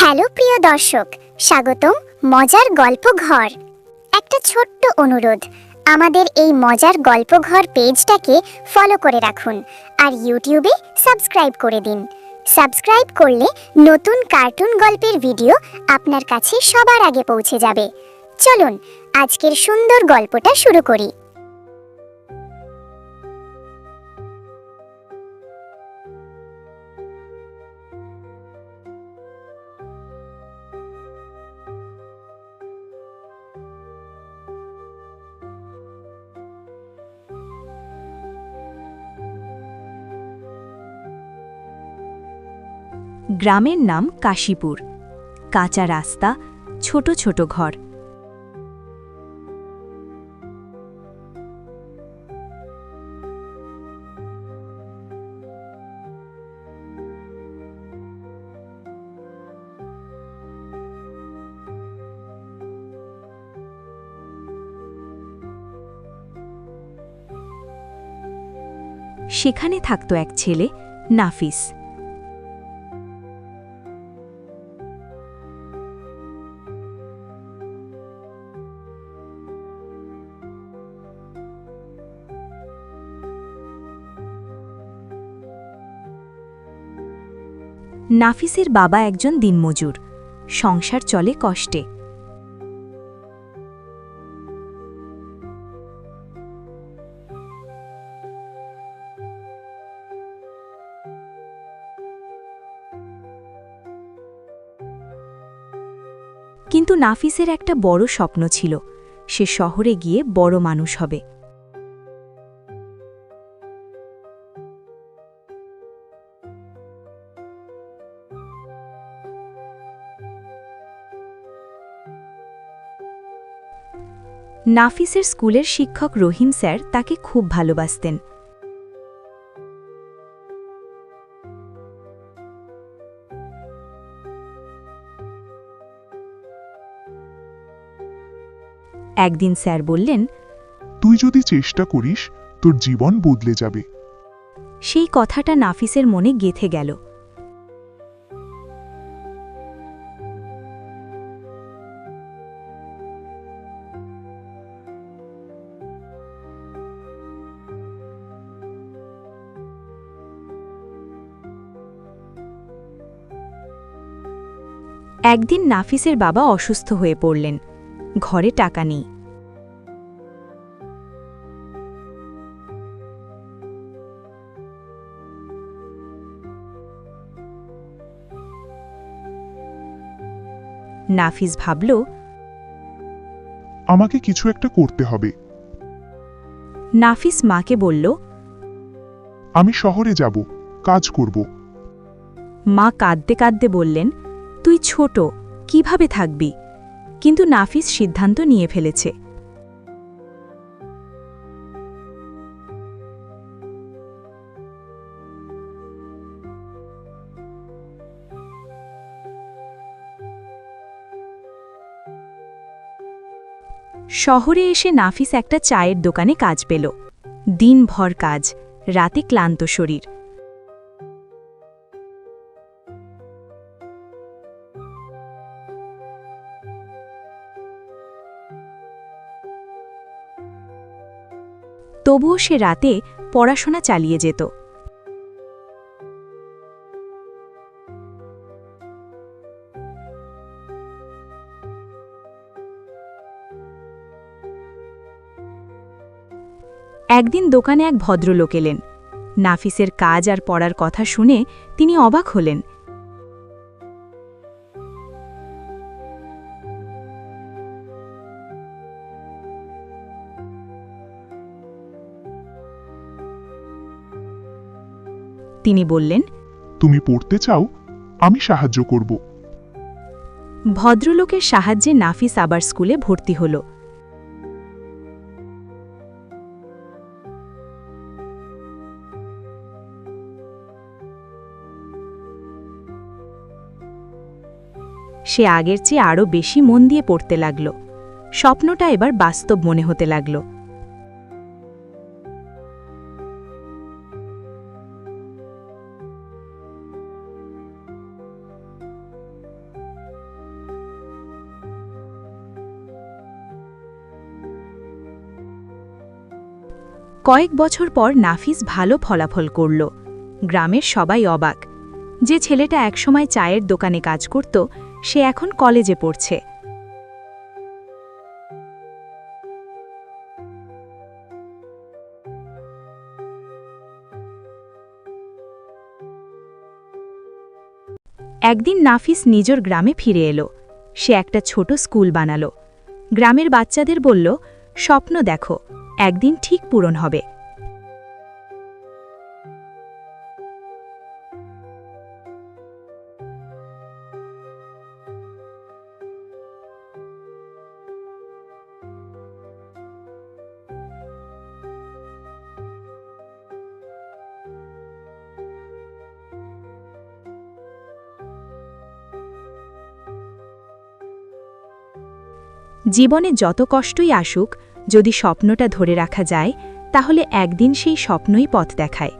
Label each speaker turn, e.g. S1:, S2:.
S1: Hello প্রিয় দর্শক, স্বাগতম মজার গল্প ঘর। একটা ছোট্ট অনুরোধ, আমাদের এই মজার গল্প ঘর পেজটাকে ফলো করে রাখুন আর ইউটিউবে সাবস্ক্রাইব করে দিন। সাবস্ক্রাইব করলে নতুন কার্টুন গল্পের ভিডিও আপনার কাছে সবার আগে পৌঁছে যাবে। চলুন আজকের সুন্দর গল্পটা শুরু করি।
S2: গ্রামের নাম কাশীপুর। কাঁচা রাস্তা, ছোট ছোট ঘর। সেখানে থাকত এক ছেলে, নাফিস। নাফিসের বাবা একজন দিনমজুর, সংসার চলে কষ্টে। কিন্তু নাফিসের একটা বড় স্বপ্ন ছিল, সে শহরে গিয়ে বড় মানুষ হবে। নাফিসের স্কুলের শিক্ষক রহিম স্যার তাকে খুব ভালোবাসতেন। একদিন স্যার বললেন,
S3: তুই যদি চেষ্টা করিস তোর জীবন বদলে যাবে।
S2: সেই কথাটা নাফিসের মনে গেঁথে গেল। একদিন নাফিসের বাবা অসুস্থ হয়ে পড়লেন, ঘরে টাকা নেই। নাফিস ভাবল,
S3: আমাকে কিছু একটা করতে হবে।
S2: নাফিস মাকে বলল,
S3: আমি শহরে যাব, কাজ করব।
S2: মা কাঁদতে কাঁদতে বললেন, তুই ছোট, কিভাবে থাকবি? কিন্তু নাফিস সিদ্ধান্ত নিয়ে ফেলেছে। শহরে এসে নাফিস একটা চায়ের দোকানে কাজ পেল। দিনভর কাজ, রাতে ক্লান্ত শরীর। তবুও সে রাতে পড়াশোনা চালিয়ে যেত। একদিন দোকানে এক ভদ্রলোক এলেন। নাফিসের কাজ আর পড়ার কথা শুনে তিনি অবাক হলেন। তিনি বললেন,
S3: তুমি পড়তে চাও, আমি সাহায্য করব।
S2: ভদ্রলোকের সাহায্যে নাফিস আবার স্কুলে ভর্তি হল। সে আগের চেয়ে আরও বেশি মন দিয়ে পড়তে লাগল। স্বপ্নটা এবার বাস্তব মনে হতে লাগল। কয়েক বছর পর নাফিস ভালো ফলাফল করল। গ্রামের সবাই অবাক। যে ছেলেটা একসময় চায়ের দোকানে কাজ করত সে এখন কলেজে পড়ছে। একদিন নাফিস নিজের গ্রামে ফিরে এলো। সে একটা ছোট স্কুল বানালো। গ্রামের বাচ্চাদের বলল, স্বপ্ন দেখো, একদিন ঠিক পূরণ হবে। জীবনে যত কষ্টই আসুক, যদি স্বপ্নটা ধরে রাখা যায়, তাহলে একদিন সেই স্বপ্নই পথ দেখায়।